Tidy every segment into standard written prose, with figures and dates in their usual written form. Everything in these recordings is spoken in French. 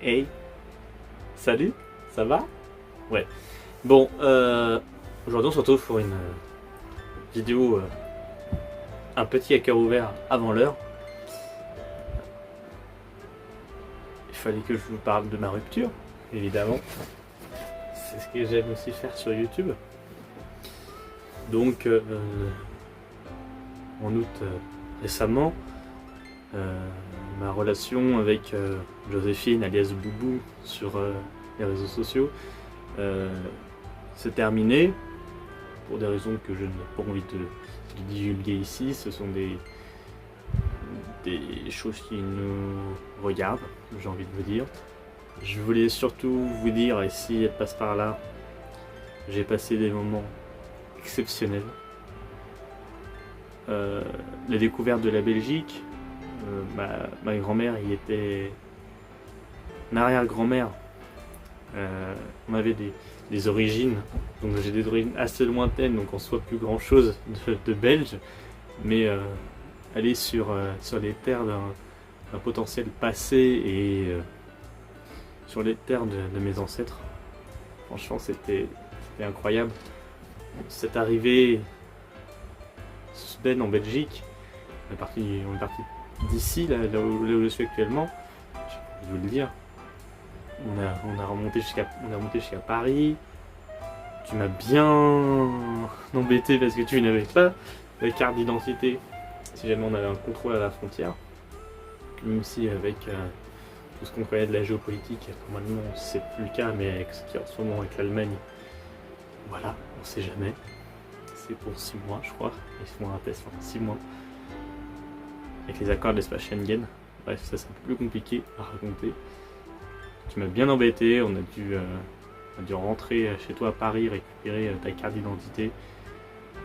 Hey, salut, ça va? Ouais. Bon, aujourd'hui on se retrouve pour une vidéo un petit à cœur ouvert avant l'heure. Il fallait que je vous parle de ma rupture, évidemment. C'est ce que j'aime aussi faire sur YouTube. Donc, en août récemment, ma relation avec Joséphine, alias Boubou, sur les réseaux sociaux, s'est terminée pour des raisons que je n'ai pas envie de divulguer ici. Ce sont des choses qui nous regardent, j'ai envie de vous dire. Je voulais surtout vous dire, et si elle passe par là, j'ai passé des moments exceptionnels. La découverte de la Belgique, ma grand-mère y était, ma arrière-grand-mère, on avait des origines, donc j'ai des origines assez lointaines, donc on soit plus grand chose de belge, mais aller sur les terres d'un potentiel passé et sur les terres de mes ancêtres, franchement c'était incroyable. Cette arrivée soudaine en Belgique, on est parti d'ici, là où je suis actuellement, je vais vous le dire. On a remonté jusqu'à Paris. Tu m'as bien embêté parce que tu n'avais pas la carte d'identité si jamais on avait un contrôle à la frontière. Même si avec tout ce qu'on connaît de la géopolitique, normalement c'est plus le cas, mais avec ce qui est en ce moment avec l'Allemagne, voilà, on sait jamais. C'est pour 6 mois, je crois. Ils font un test pendant 6 mois. Avec les accords de l'espace Schengen. Bref, ça c'est un peu plus compliqué à raconter. Tu m'as bien embêté, on a dû rentrer chez toi à Paris, récupérer ta carte d'identité.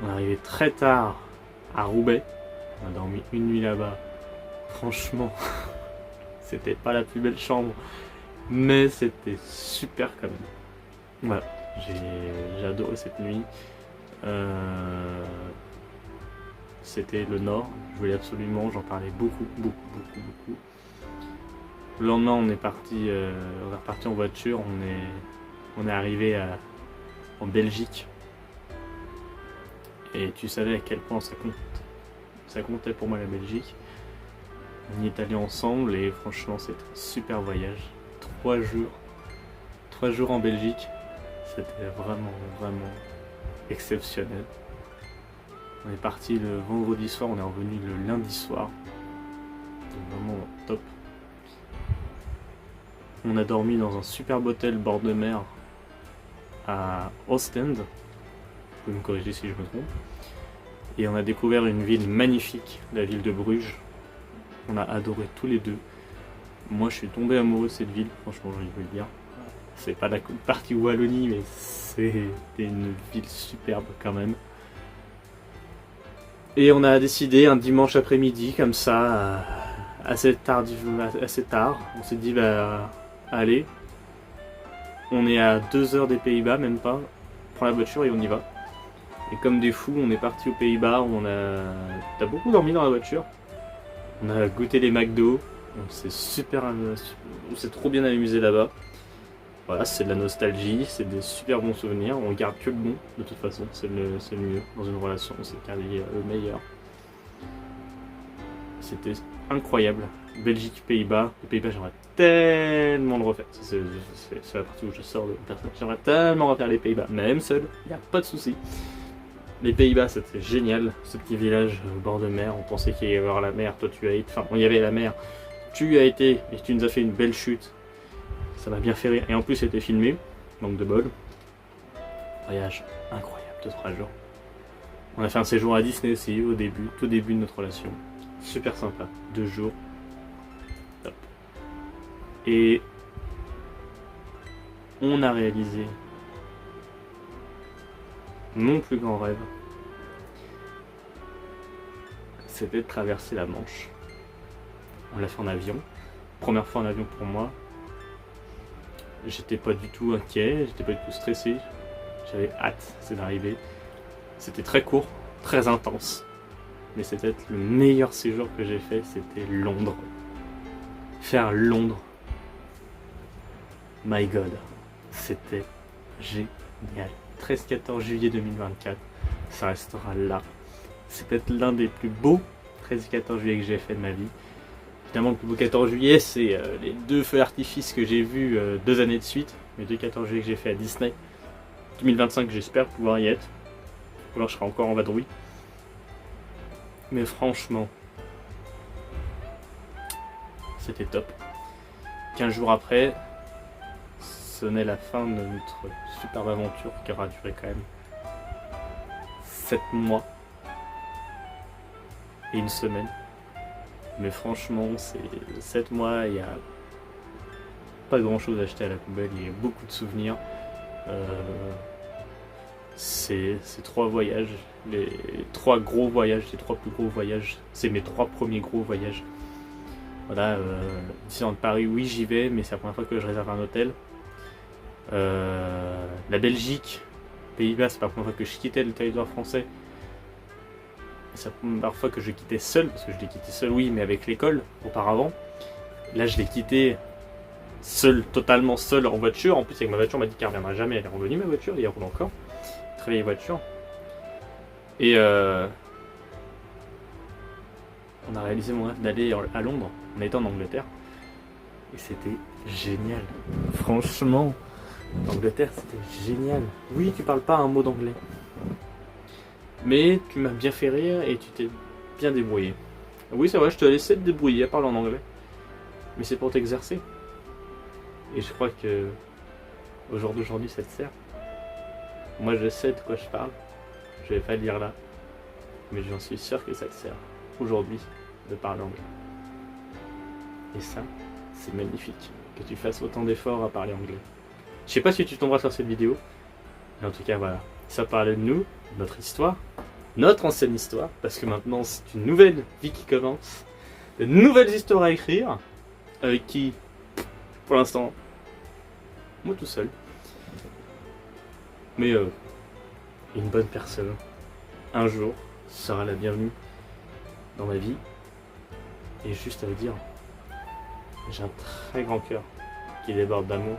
On est arrivé très tard à Roubaix. On a dormi une nuit là-bas. Franchement, c'était pas la plus belle chambre, mais c'était super quand même. Voilà, j'ai adoré cette nuit. C'était le Nord, je voulais absolument, j'en parlais beaucoup. Le lendemain on est reparti en voiture, on est arrivé en Belgique. Et tu savais à quel point ça comptait pour moi la Belgique. On y est allé ensemble et franchement c'était un super voyage. 3 jours en Belgique, c'était vraiment exceptionnel. On est parti le vendredi soir, on est revenu le lundi soir. Donc vraiment top. On a dormi dans un superbe hôtel bord de mer à Ostend. Vous pouvez me corriger si je me trompe. Et on a découvert une ville magnifique, la ville de Bruges. On a adoré tous les deux. Moi je suis tombé amoureux de cette ville, franchement je veux le dire. C'est pas la partie Wallonie, mais c'était une ville superbe quand même. Et on a décidé un dimanche après-midi, comme ça, assez tard, on s'est dit bah allez, on est à 2 heures des Pays-Bas, même pas, on prend la voiture et on y va. Et comme des fous, on est parti aux Pays-Bas, t'as beaucoup dormi dans la voiture, on a goûté les McDo, on s'est trop bien amusé là-bas. Voilà, c'est de la nostalgie, c'est des super bons souvenirs, on garde que le bon, de toute façon, c'est le mieux dans une relation, c'est garder le meilleur. C'était incroyable. Belgique, Pays-Bas, les Pays-Bas j'aimerais tellement le refaire, c'est la partie où je sors de personne, j'aimerais tellement refaire les Pays-Bas, même seul, il n'y a pas de souci. Les Pays-Bas c'était génial, ce petit village au bord de mer, on pensait qu'il y allait y avoir la mer, toi tu as été, enfin il y avait la mer, tu y as été et tu nous as fait une belle chute. Ça m'a bien fait rire. Et en plus, c'était filmé. Manque de bol. Voyage incroyable de 3 jours. On a fait un séjour à Disney aussi, tout début de notre relation. Super sympa. 2 jours. Top. Et on a réalisé mon plus grand rêve. C'était de traverser la Manche. On l'a fait en avion. Première fois en avion pour moi. J'étais pas du tout inquiet, j'étais pas du tout stressé, j'avais hâte d'arriver. C'était très court, très intense, mais c'était peut-être le meilleur séjour que j'ai fait, c'était Londres. Faire Londres, My God, c'était génial. 13-14 juillet 2024, ça restera là. C'est peut-être l'un des plus beaux 13 et 14 juillet que j'ai fait de ma vie. Évidemment, le plus beau 14 juillet, c'est les 2 feux d'artifice que j'ai vus 2 années de suite. Les 2 14 juillet que j'ai fait à Disney. 2025, j'espère pouvoir y être. Ou alors je serai encore en vadrouille. Mais franchement, c'était top. 15 jours après, ce n'est la fin de notre superbe aventure qui aura duré quand même 7 mois et 1 semaine. Mais franchement, c'est 7 mois, il n'y a pas grand chose à acheter à la poubelle, il y a beaucoup de souvenirs. C'est 3 voyages, les 3 gros voyages, les 3 plus gros voyages, c'est mes 3 premiers gros voyages. Voilà, Disneyland Paris, oui j'y vais, mais c'est la première fois que je réserve un hôtel. La Belgique, Pays-Bas, c'est pas la première fois que je quittais le territoire français. C'est la première fois que je quittais seul, parce que je l'ai quitté seul, oui, mais avec l'école auparavant. Là, je l'ai quitté seul, totalement seul en voiture. En plus, avec ma voiture, on m'a dit qu'elle ne reviendra jamais. Elle est revenue ma voiture, et elle roule encore. Très vieille voiture. Et on a réalisé mon rêve d'aller à Londres. On était en Angleterre. Et c'était génial. Franchement, l'Angleterre, c'était génial. Oui, tu parles pas un mot d'anglais. Mais tu m'as bien fait rire et tu t'es bien débrouillé. Oui, c'est vrai, je te laissais te débrouiller à parler en anglais. Mais c'est pour t'exercer. Et je crois que au jour d'aujourd'hui, ça te sert. Moi, je sais de quoi je parle. Je vais pas le dire là. Mais j'en suis sûr que ça te sert aujourd'hui de parler anglais. Et ça, c'est magnifique. Que tu fasses autant d'efforts à parler anglais. Je sais pas si tu tomberas sur cette vidéo. Mais en tout cas, voilà. Ça parlait de nous, notre histoire, notre ancienne histoire, parce que maintenant c'est une nouvelle vie qui commence, de nouvelles histoires à écrire, avec qui, pour l'instant, moi tout seul, mais une bonne personne, un jour, sera la bienvenue dans ma vie, et juste à vous dire, j'ai un très grand cœur qui déborde d'amour,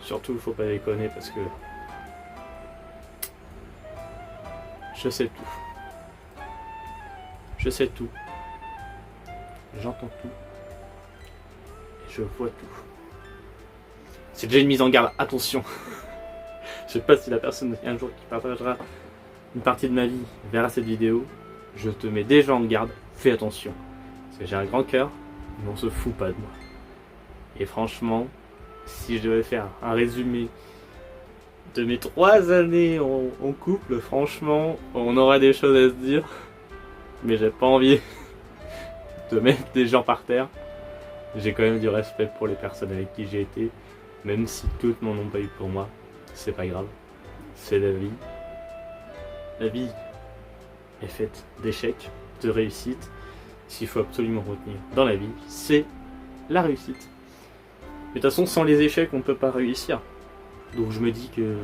surtout il faut pas déconner parce que je sais tout. Je sais tout. J'entends tout. Et je vois tout. C'est déjà une mise en garde. Attention. Je sais pas si la personne un jour qui partagera une partie de ma vie verra cette vidéo. Je te mets déjà en garde. Fais attention. Parce que j'ai un grand cœur, mais on se fout pas de moi. Et franchement, si je devais faire un résumé de mes 3 années en couple, franchement, on aurait des choses à se dire, mais j'ai pas envie de mettre des gens par terre. J'ai quand même du respect pour les personnes avec qui j'ai été, même si toutes n'en ont pas eu pour moi, c'est pas grave, c'est la vie. La vie est faite d'échecs, de réussites. S'il faut absolument retenir dans la vie, c'est la réussite. Mais de toute façon, sans les échecs, on ne peut pas réussir. Donc je me dis que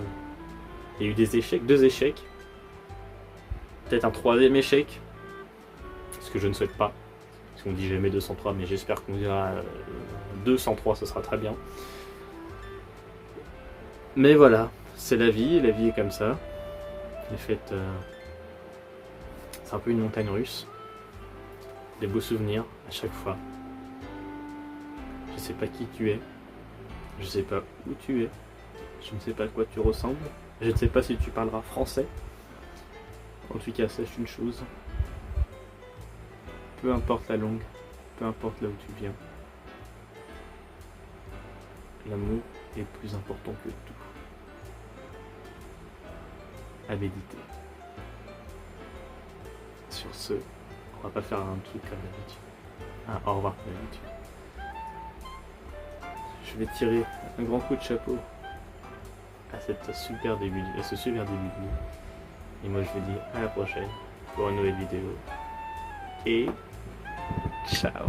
il y a eu des échecs, 2 échecs, peut-être un 3e échec, ce que je ne souhaite pas, parce qu'on dit jamais 203, mais j'espère qu'on dira 203, ce sera très bien. Mais voilà, c'est la vie est comme ça. Elle est faite, c'est un peu une montagne russe, des beaux souvenirs à chaque fois. Je sais pas qui tu es, je sais pas où tu es. Je ne sais pas à quoi tu ressembles. Je ne sais pas si tu parleras français. En tout cas, sache une chose. Peu importe la langue, peu importe là où tu viens, l'amour est plus important que tout. À méditer. Sur ce, on va pas faire un truc comme d'habitude. Un au revoir comme d'habitude. Je vais tirer un grand coup de chapeau à ce super début de vie. Et moi je vous dis à la prochaine pour une nouvelle vidéo. Et ciao.